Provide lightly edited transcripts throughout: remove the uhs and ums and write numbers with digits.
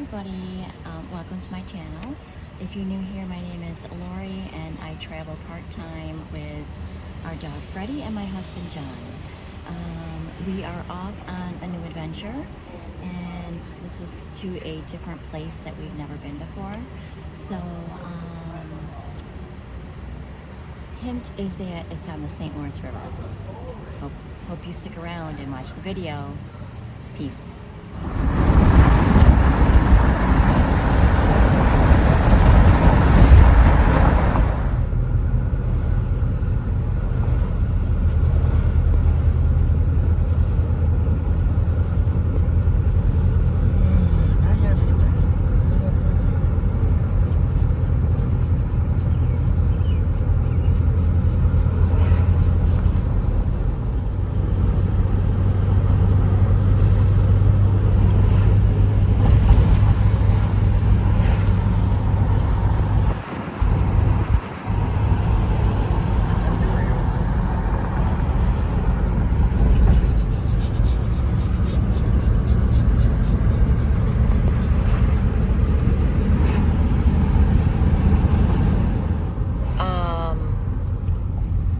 everybody, welcome to my channel. If you're new here, my name is Lori and I travel part-time with our dog Freddie and my husband John. We are off on a new adventure, and this is to a different place that we've never been before. So hint is that it's on the St. Lawrence River. Hope you stick around and watch the video. Peace.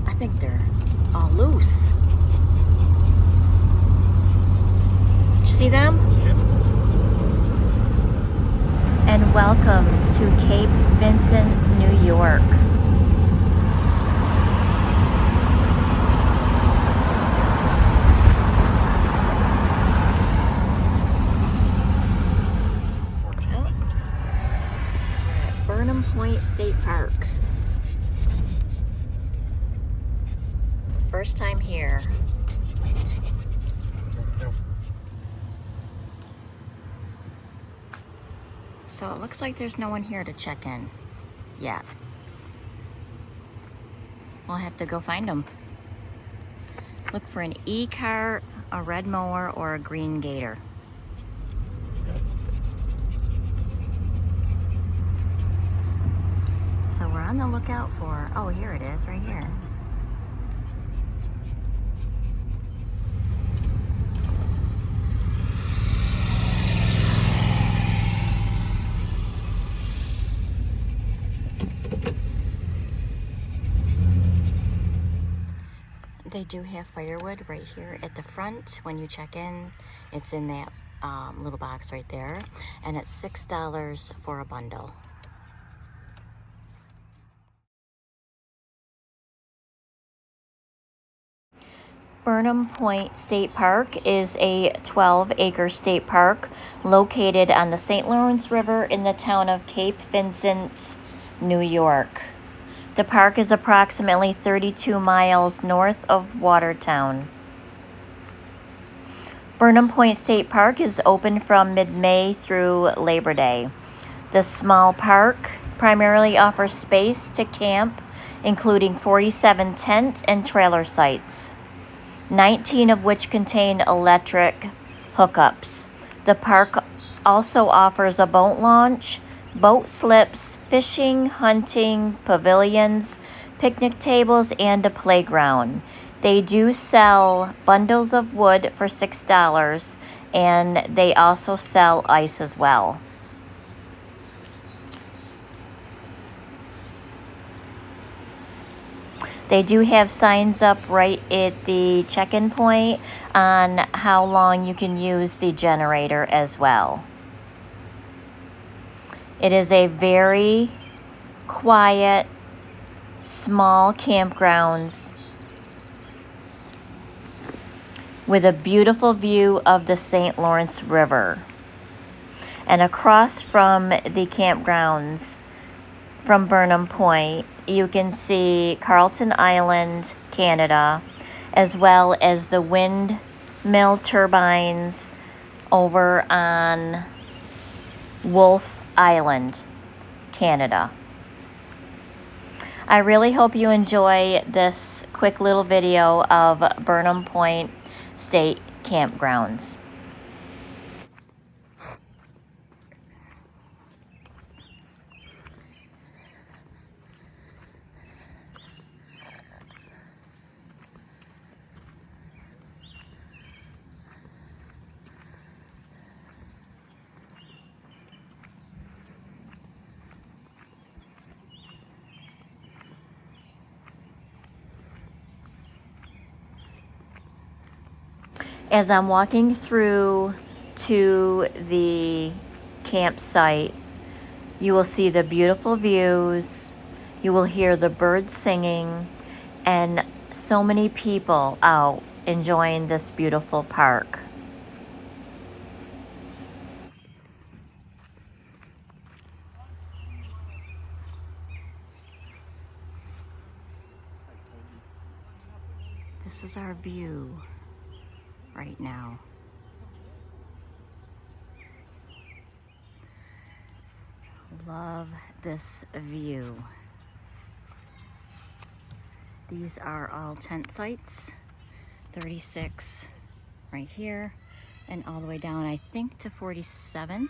I think they're all loose. Did you see them? Yep. And welcome to Cape Vincent, New York. Oh. Burnham Point State Park. First time here. So it looks like there's no one here to check in yet. We'll have to go find them. Look for an e-cart, a red mower, or a green gator. So we're on the lookout for, oh, here it is, right here. They do have firewood right here at the front. When you check in, it's in that little box right there, and it's $6 for a bundle. Burnham Point State Park is a 12-acre state park located on the St. Lawrence River in the town of Cape Vincent, New York. The park is approximately 32 miles north of Watertown. Burnham Point State Park is open from mid-May through Labor Day. The small park primarily offers space to camp, including 47 tent and trailer sites, 19 of which contain electric hookups. The park also offers a boat launch, boat slips, fishing, hunting, pavilions, picnic tables, and a playground. They do sell bundles of wood for $6, and they also sell ice as well. They do have signs up right at the check-in point on how long you can use the generator as well. It is a very quiet, small campgrounds with a beautiful view of the St. Lawrence River. And across from the campgrounds from Burnham Point, you can see Carlton Island, Canada, as well as the windmill turbines over on Wolf Island, Canada. I really hope you enjoy this quick little video of Burnham Point State Campgrounds. As I'm walking through to the campsite, you will see the beautiful views, you will hear the birds singing, and so many people out enjoying this beautiful park. This is our view right now. Love this view. These are all tent sites, 36 right here, and all the way down, I think, to 47,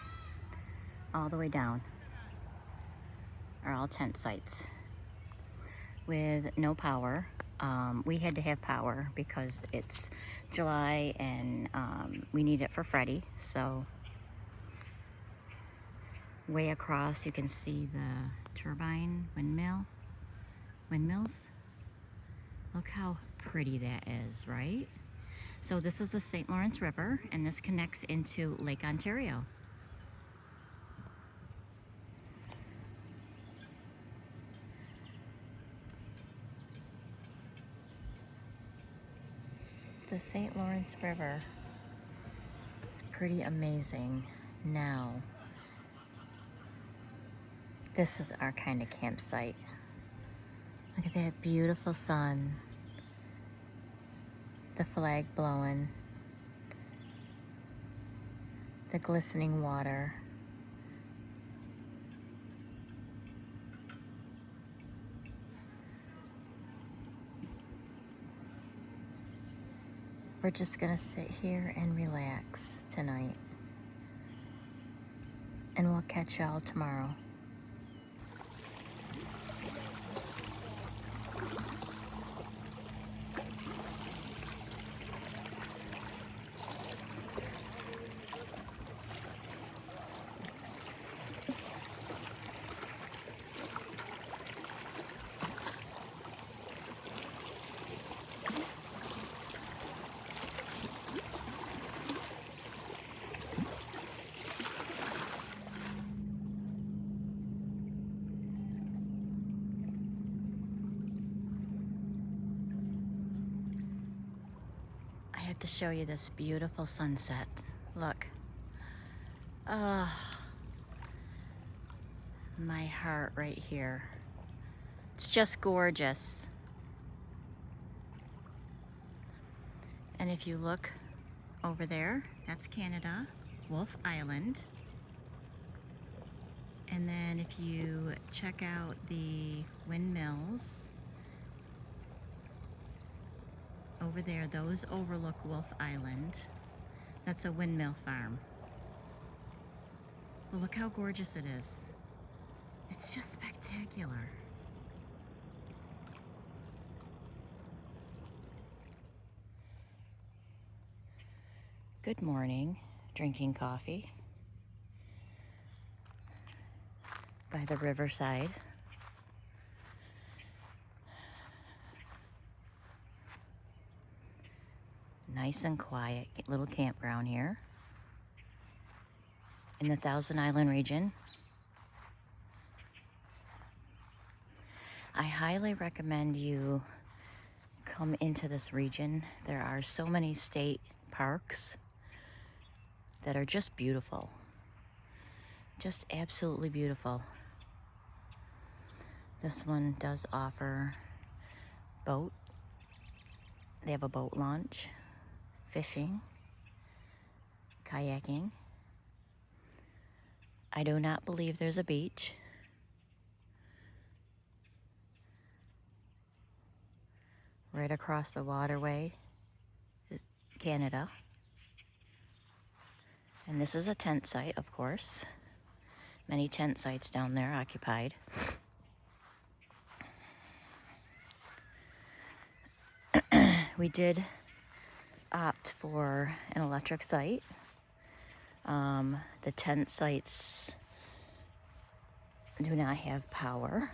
all the way down are all tent sites with no power. We had to have power because it's July and we need it for Freddie. So way across you can see the turbine windmills. Look how pretty that is, right? So this is the St. Lawrence River, and this connects into Lake Ontario. The St. Lawrence River is pretty amazing. Now, this is our kind of campsite. Look at that beautiful sun, the flag blowing, the glistening water. We're just gonna sit here and relax tonight, and we'll catch y'all tomorrow. I have to show you this beautiful sunset. Look. My heart right here. It's just gorgeous. And if you look over there, that's Canada, Wolf Island. And then if you check out the windmills over there, those overlook Wolf Island. That's a windmill farm. Well, look how gorgeous it is. It's just spectacular. Good morning, drinking coffee by the riverside. Nice and quiet little campground here in the Thousand Island region. I highly recommend you come into this region. There are so many state parks that are just beautiful. Just absolutely beautiful. This one does offer boat. They have a boat launch, fishing, kayaking. I do not believe there's a beach. Right across the waterway is Canada. And this is a tent site, of course. Many tent sites down there occupied. We did opt for an electric site. The tent sites do not have power,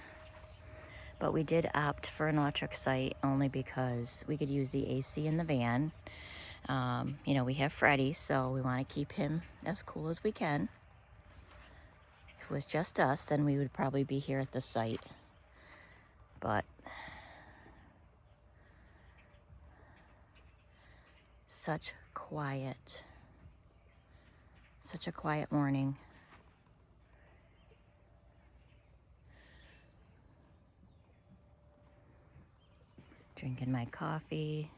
but we did opt for an electric site only because we could use the AC in the van, You know, we have Freddie, so we want to keep him as cool as we can. If it was just us, then we would probably be here at the site. But such a quiet morning. Drinking my coffee.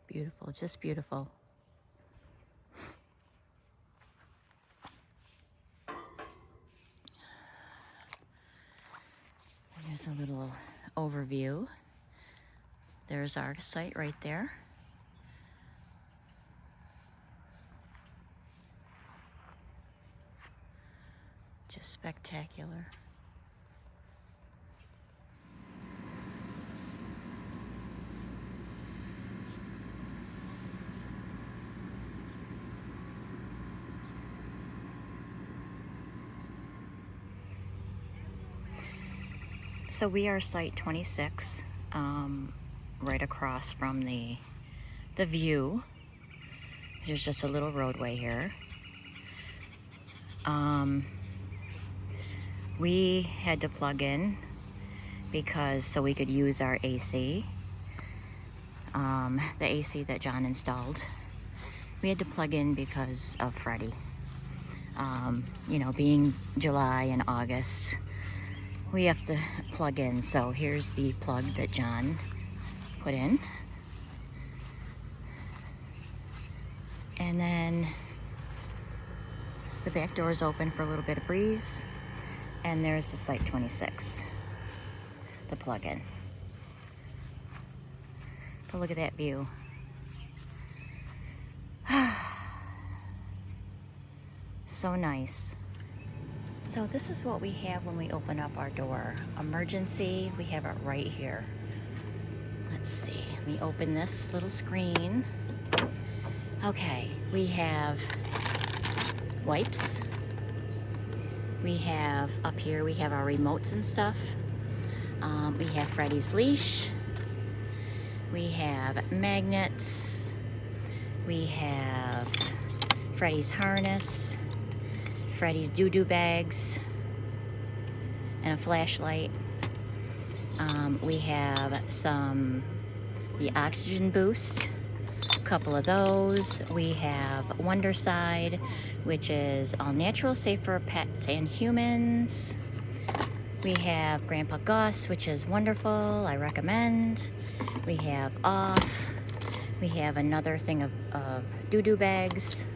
Beautiful, just beautiful. Here's a little overview. There's our site right there. Just spectacular. So we are site 26, right across from the view. There's just a little roadway here. We had to plug in so we could use our AC, the AC that John installed. We had to plug in because of Freddie. You know, being July and August, we have to plug in. So here's the plug that John put in. And then the back door is open for a little bit of breeze. And there's the site 26, the plug-in. But look at that view. So nice. So this is what we have when we open up our door. Emergency, we have it right here. Let's see, let me open this little screen. Okay, we have wipes. We have, up here, we have our remotes and stuff. We have Freddie's leash. We have magnets. We have Freddie's harness. Freddie's doo-doo bags. And a flashlight. We have the oxygen boost. Couple of those. We have Wonderside, which is all natural, safe for pets and humans. We have Grandpa Gus, which is wonderful, I recommend. We have Off. We have another thing of doo-doo bags.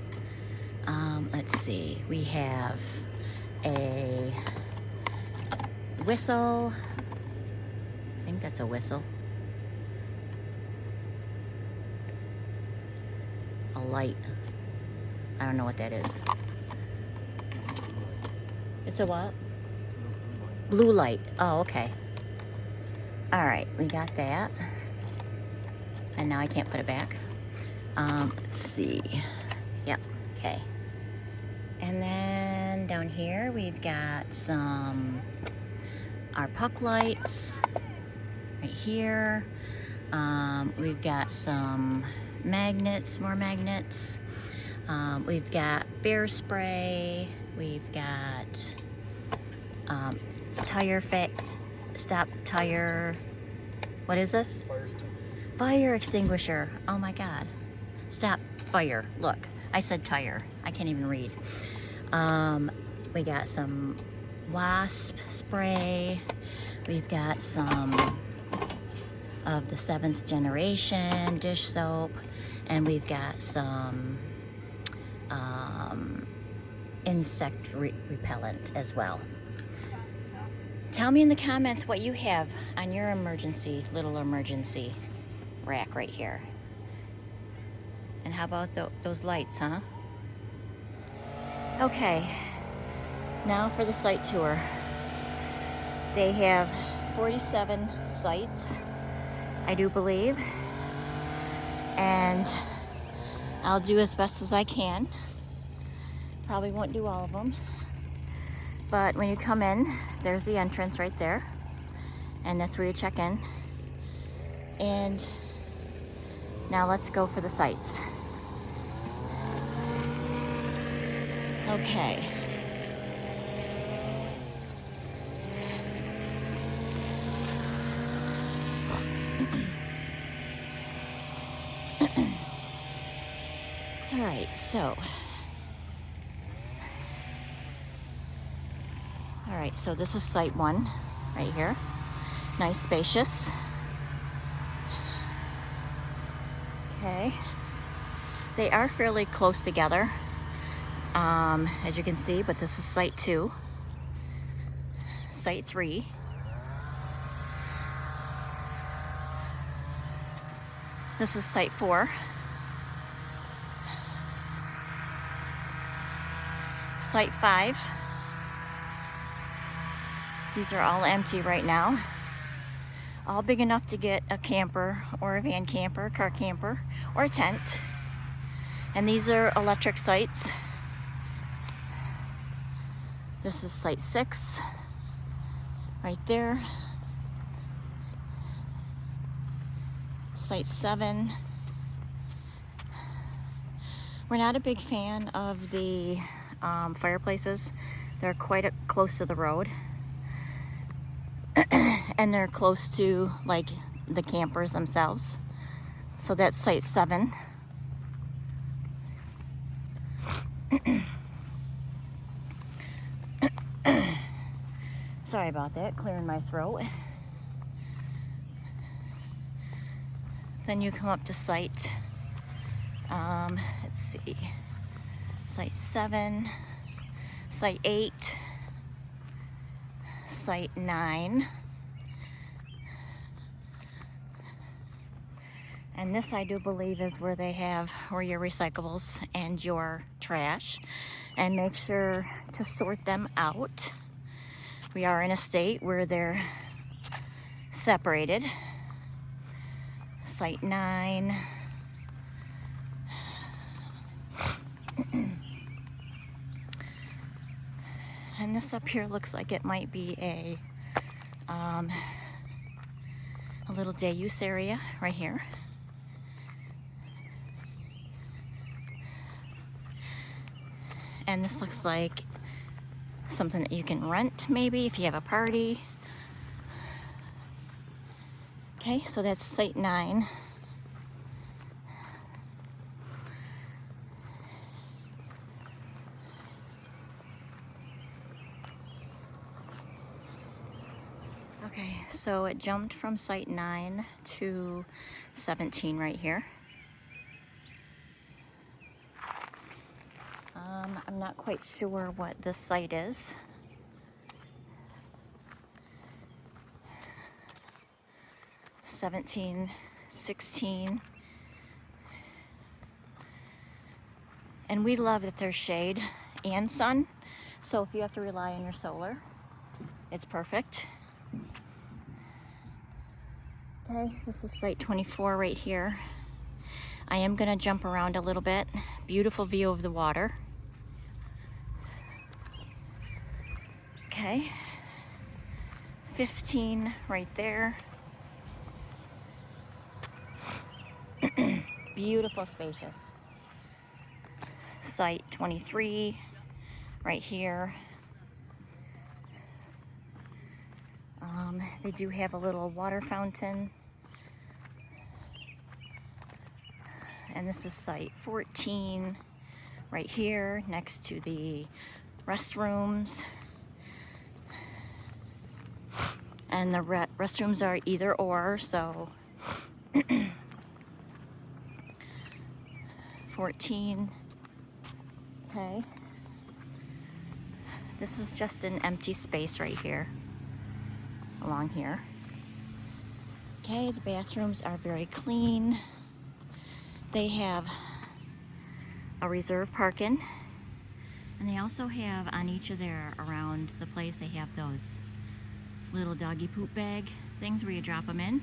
Let's see, we have a whistle. I think that's a whistle. Light. I don't know what that is. It's a what? Blue light. Oh, okay. All right, we got that. And now I can't put it back. Let's see. Yep, okay. And then down here we've got our puck lights right here. We've got some magnets, more magnets. We've got bear spray. We've got stop tire. What is this? Fire extinguisher. Oh my God. Stop fire. Look, I said tire. I can't even read. We got some wasp spray. We've got some of the 7th generation dish soap. And we've got some insect repellent as well. Tell me in the comments what you have on your little emergency rack right here. And how about those lights, huh? Okay, now for the site tour. They have 47 sites, I do believe. And I'll do as best as I can. Probably won't do all of them. But when you come in, there's the entrance right there. And that's where you check in. And now let's go for the sights. Okay. All right, so this is site 1 right here. Nice, spacious. Okay. They are fairly close together, as you can see, but this is site 2. Site 3. This is site 4. Site 5. These are all empty right now. All big enough to get a camper or a van camper, car camper, or a tent. And these are electric sites. This is site 6, right there. Site 7. We're not a big fan of the fireplaces. They're quite close to the road. And they're close to like the campers themselves. So that's site 7. Sorry about that, clearing my throat. Then you come up to site, let's see, site 7, site 8, site 9. And this, I do believe, is where they have your recyclables and your trash. And make sure to sort them out. We are in a state where they're separated. Site 9. And this up here looks like it might be a little day use area right here. And this looks like something that you can rent maybe if you have a party. Okay, so that's site 9. Okay, so it jumped from site 9 to 17 right here. I'm not quite sure what this site is. (17, 16). And we love that there's shade and sun. So if you have to rely on your solar, it's perfect. Okay, this is site 24 right here. I am gonna jump around a little bit. Beautiful view of the water. Okay, 15 right there. Beautiful, spacious. Site 23 right here. They do have a little water fountain. And this is site 14 right here next to the restrooms. And the restrooms are either or, so 14. Okay. This is just an empty space right here, along here. Okay, the bathrooms are very clean. They have a reserve parking. And they also have on each of their, around the place, they have those little doggy poop bag things where you drop them in.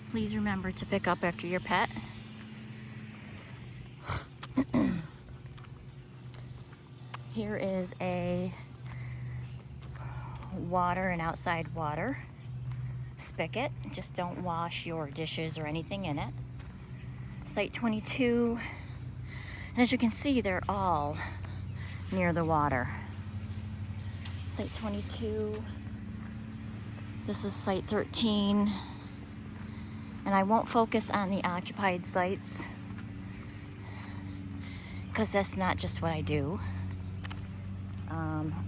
Please remember to pick up after your pet. Here is a water and outside water spigot. Just don't wash your dishes or anything in it. Site 22. And as you can see, they're all near the water. Site 22. This is site 13. And I won't focus on the occupied sites because that's not just what I do.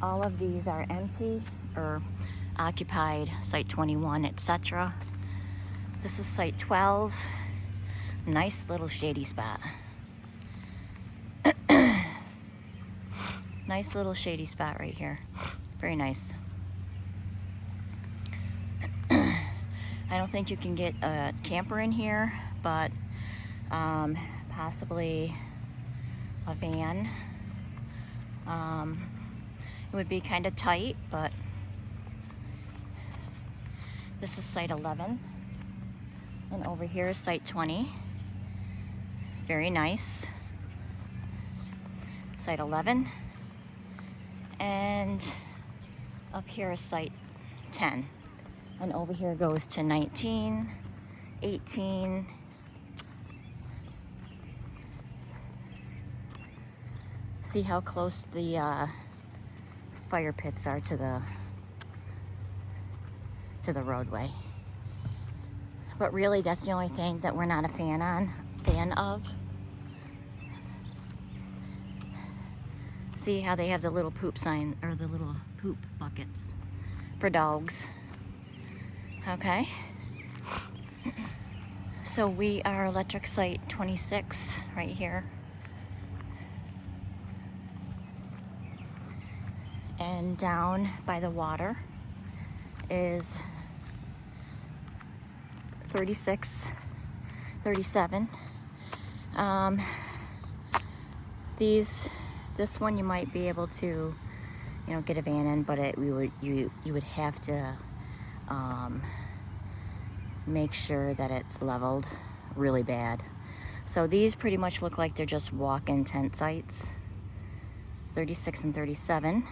All of these are empty or occupied, site 21, etc. This is site 12. Nice little shady spot. Nice little shady spot right here. Very nice. I don't think you can get a camper in here, but possibly a van. It would be kind of tight, but this is site 11. And over here is site 20. Very nice. Site 11. And up here is site 10. And over here goes to 19, 18. See how close the fire pits are to the roadway. But really, that's the only thing that we're not a fan of. See how they have the little poop sign, or the little poop buckets for dogs. Okay. So we are electric site 26 right here. And down by the water is 36, 37. This one you might be able to, get a van in, but you would have to make sure that it's leveled really bad. So these pretty much look like they're just walk-in tent sites. 36 and 37.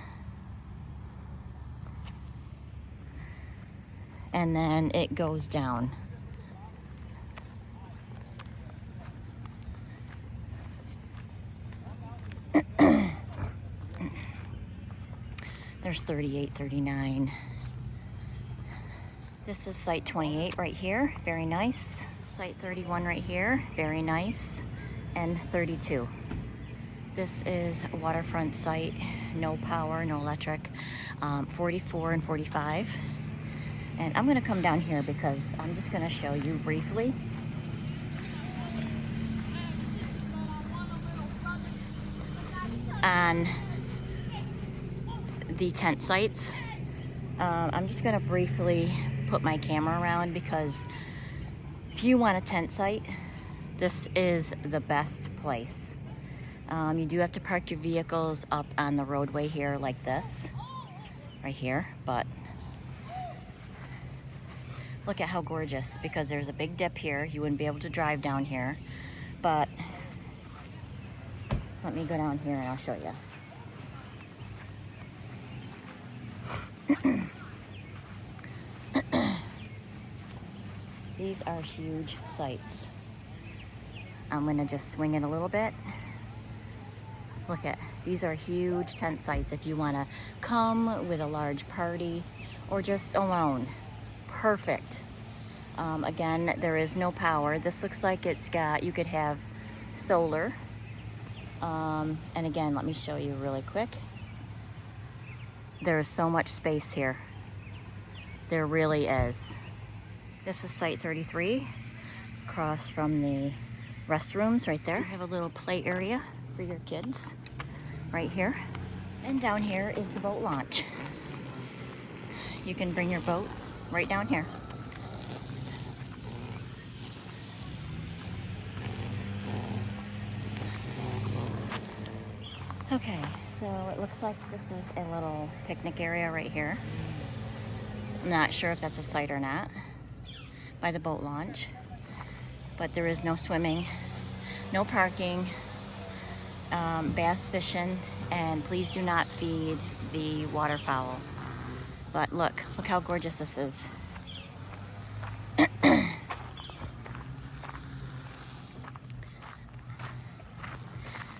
And then it goes down. There's 38, 39. This is site 28 right here. Very nice. Site 31 right here. Very nice. And 32. This is a waterfront site. No power, no electric. 44 and 45. And I'm going to come down here because I'm just going to show you briefly. On the tent sites. I'm just going to briefly put my camera around because if you want a tent site, this is the best place. You do have to park your vehicles up on the roadway here like this, right here, but look at how gorgeous, because there's a big dip here. You wouldn't be able to drive down here, but let me go down here and I'll show you. These are huge sites. I'm gonna just swing it a little bit. Look at, these are huge tent sites if you wanna come with a large party or just alone. Perfect. Again, there is no power. This looks like you could have solar. And again, let me show you really quick. There is so much space here. There really is. This is site 33, across from the restrooms right there. You have a little play area for your kids right here. And down here is the boat launch. You can bring your boat right down here. Okay, so it looks like this is a little picnic area right here. I'm not sure if that's a site or not, by the boat launch. But there is no swimming, no parking, bass fishing And please do not feed the waterfowl. But look how gorgeous this is.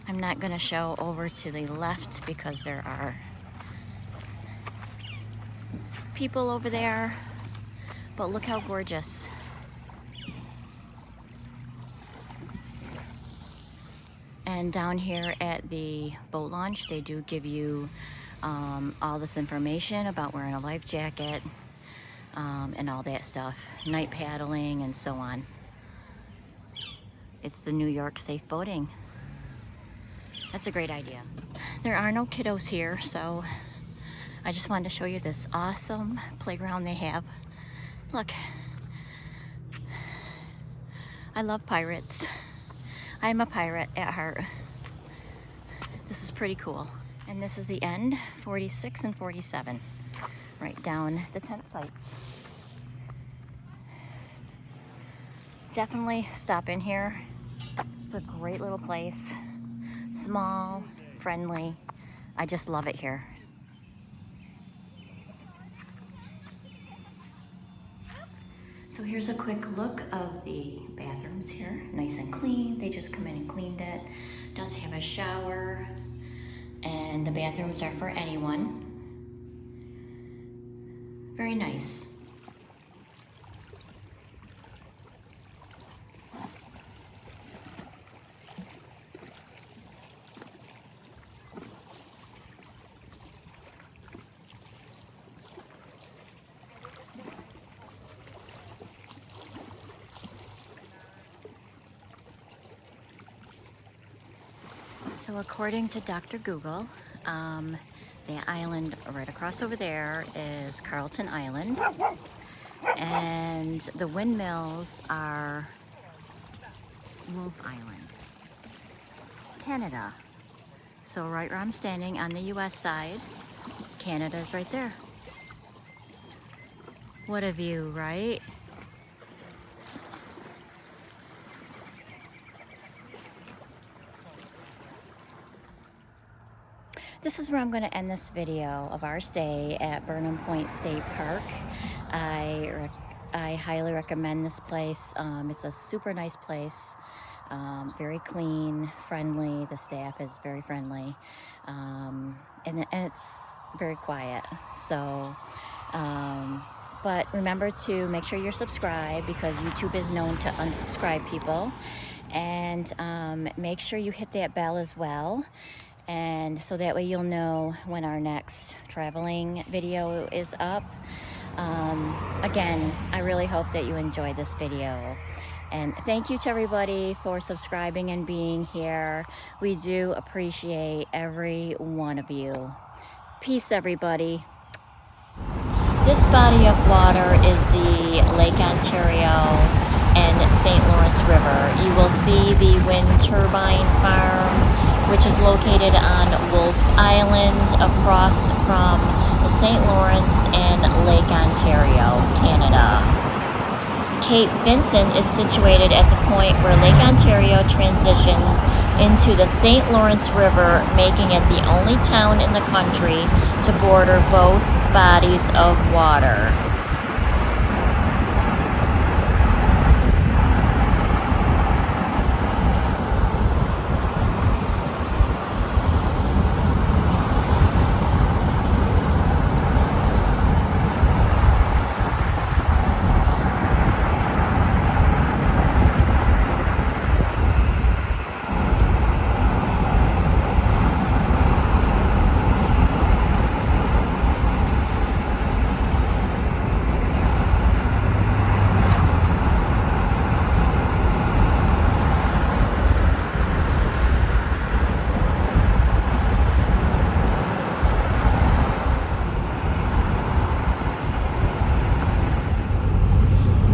I'm not gonna show over to the left because there are people over there, but look how gorgeous. And down here at the boat launch, they do give you all this information about wearing a life jacket and all that stuff, night paddling and so on. It's the New York Safe Boating. That's a great idea. There are no kiddos here, so I just wanted to show you this awesome playground they have. Look, I love pirates. I'm a pirate at heart. This is pretty cool. And this is the end, 46 and 47, right down the tent sites. Definitely stop in here. It's a great little place. Small, friendly. I just love it here. So here's a quick look of the bathrooms here. Nice and clean. They just come in and cleaned it. Does have a shower. And the bathrooms are for anyone. Very nice. So according to Dr. Google, the island right across over there is Carlton Island, and the windmills are Wolf Island, Canada. So right where I'm standing on the US side, Canada's right there. What a view, right? This is where I'm going to end this video of our stay at Burnham Point State Park. I highly recommend this place. It's a super nice place, very clean, friendly. The staff is very friendly, and it's very quiet. So, but remember to make sure you're subscribed because YouTube is known to unsubscribe people, and make sure you hit that bell as well. And so that way you'll know when our next traveling video is up. Again, I really hope that you enjoyed this video. And thank you to everybody for subscribing and being here. We do appreciate every one of you. Peace, everybody. This body of water is the Lake Ontario and St. Lawrence River. You will see the wind turbine farm, which is located on Wolf Island across from the St. Lawrence and Lake Ontario, Canada. Cape Vincent is situated at the point where Lake Ontario transitions into the St. Lawrence River, making it the only town in the country to border both bodies of water.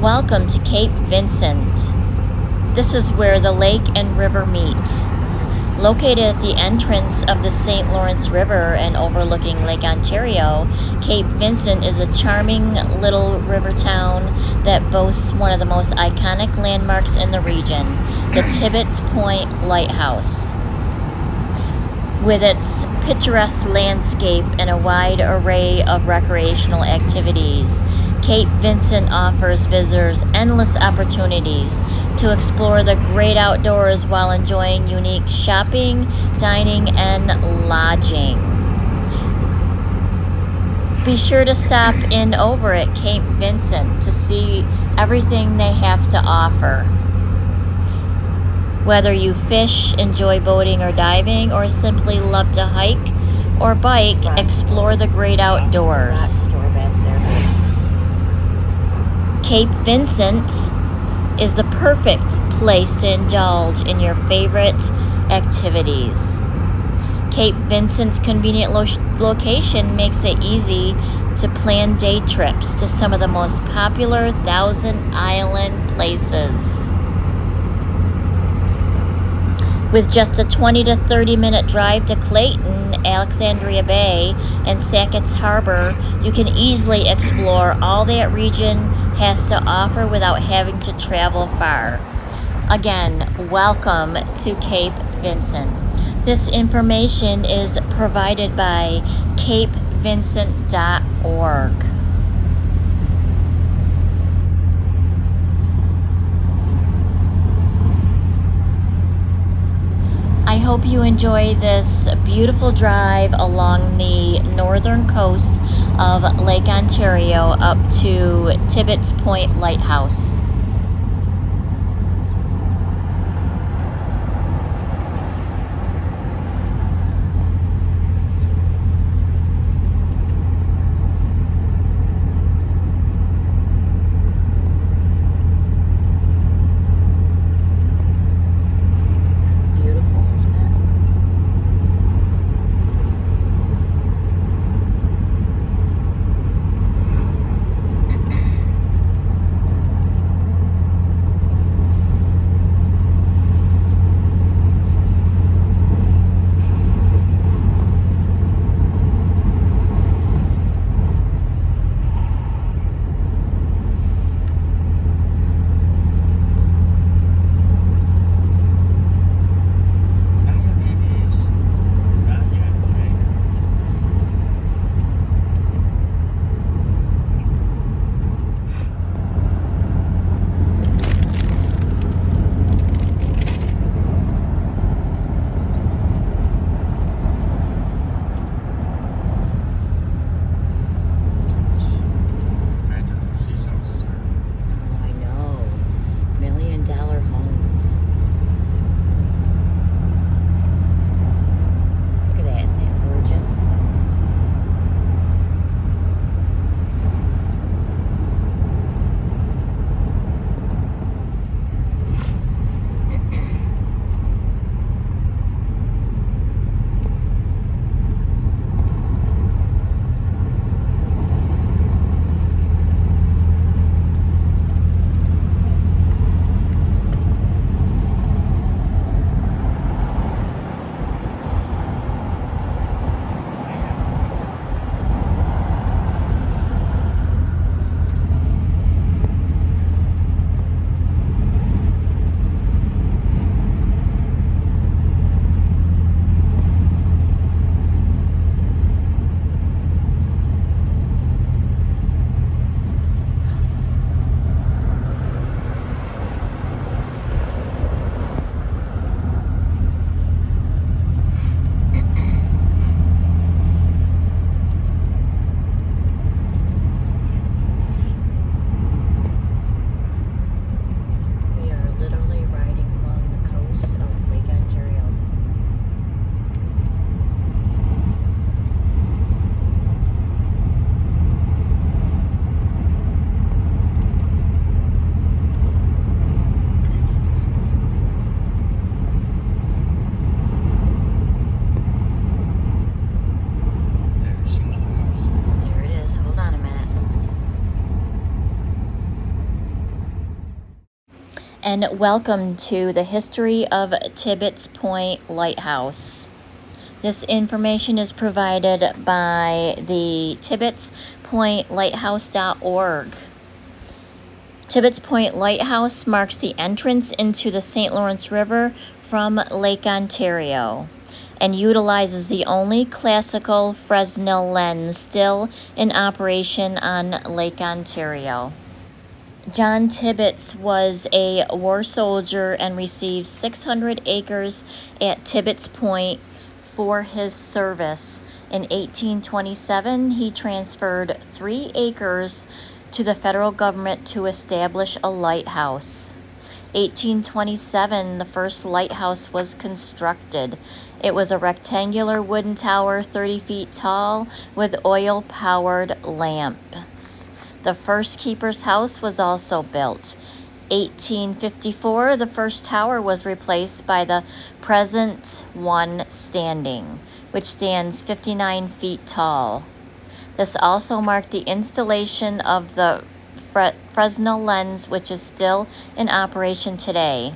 Welcome to Cape Vincent. This is where the lake and river meet. Located at the entrance of the St. Lawrence River and overlooking Lake Ontario, Cape Vincent is a charming little river town that boasts one of the most iconic landmarks in the region, the Tibbetts Point Lighthouse. With its picturesque landscape and a wide array of recreational activities, Cape Vincent offers visitors endless opportunities to explore the great outdoors while enjoying unique shopping, dining, and lodging. Be sure to stop in over at Cape Vincent to see everything they have to offer. Whether you fish, enjoy boating or diving, or simply love to hike or bike, explore the great outdoors. Cape Vincent is the perfect place to indulge in your favorite activities. Cape Vincent's convenient location makes it easy to plan day trips to some of the most popular Thousand Island places. With just a 20 to 30 minute drive to Clayton, Alexandria Bay, and Sackett's Harbor, you can easily explore all that region has to offer without having to travel far. Again, welcome to Cape Vincent. This information is provided by capevincent.org. I hope you enjoy this beautiful drive along the northern coast of Lake Ontario up to Tibbetts Point Lighthouse. And welcome to the history of Tibbetts Point Lighthouse. This information is provided by the TibbettsPointLighthouse.org. Tibbetts Point Lighthouse marks the entrance into the St. Lawrence River from Lake Ontario. and utilizes the only classical Fresnel lens still in operation on Lake Ontario. John Tibbetts was a war soldier and received 600 acres at Tibbetts Point for his service. In 1827, he transferred 3 acres to the federal government to establish a lighthouse. 1827, the first lighthouse was constructed. It was a rectangular wooden tower 30 feet tall with oil-powered lamps. The first keeper's house was also built. 1854, the first tower was replaced by the present one standing, which stands 59 feet tall. This also marked the installation of the Fresnel lens, which is still in operation today.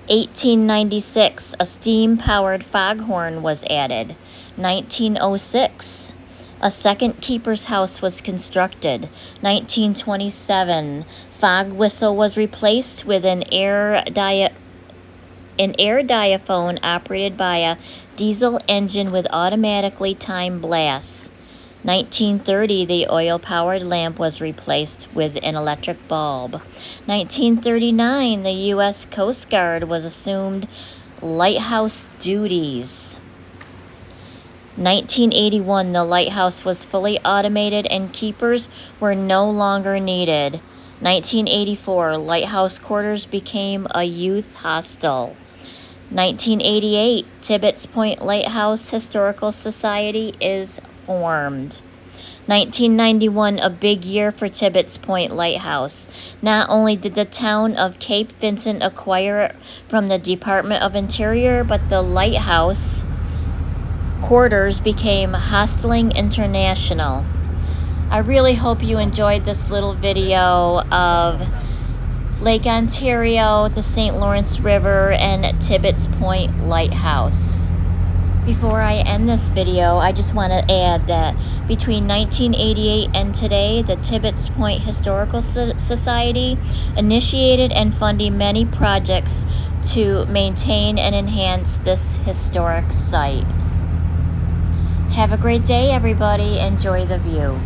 1896, a steam-powered foghorn was added. 1906, a second keeper's house was constructed. 1927, fog whistle was replaced with an air diaphone operated by a diesel engine with automatically timed blasts. 1930, the oil-powered lamp was replaced with an electric bulb. 1939, the U.S. Coast Guard was assumed lighthouse duties. 1981, the lighthouse was fully automated and keepers were no longer needed. 1984, lighthouse quarters became a youth hostel. 1988, Tibbetts Point Lighthouse Historical Society is formed. 1991, a big year for Tibbetts Point Lighthouse. Not only did the town of Cape Vincent acquire it from the Department of Interior, but the lighthouse quarters became Hosteling International. I really hope you enjoyed this little video of Lake Ontario, the St. Lawrence River, and Tibbetts Point Lighthouse. Before I end this video, I just want to add that between 1988 and today, the Tibbetts Point Historical Society initiated and funded many projects to maintain and enhance this historic site. Have a great day, everybody. Enjoy the view.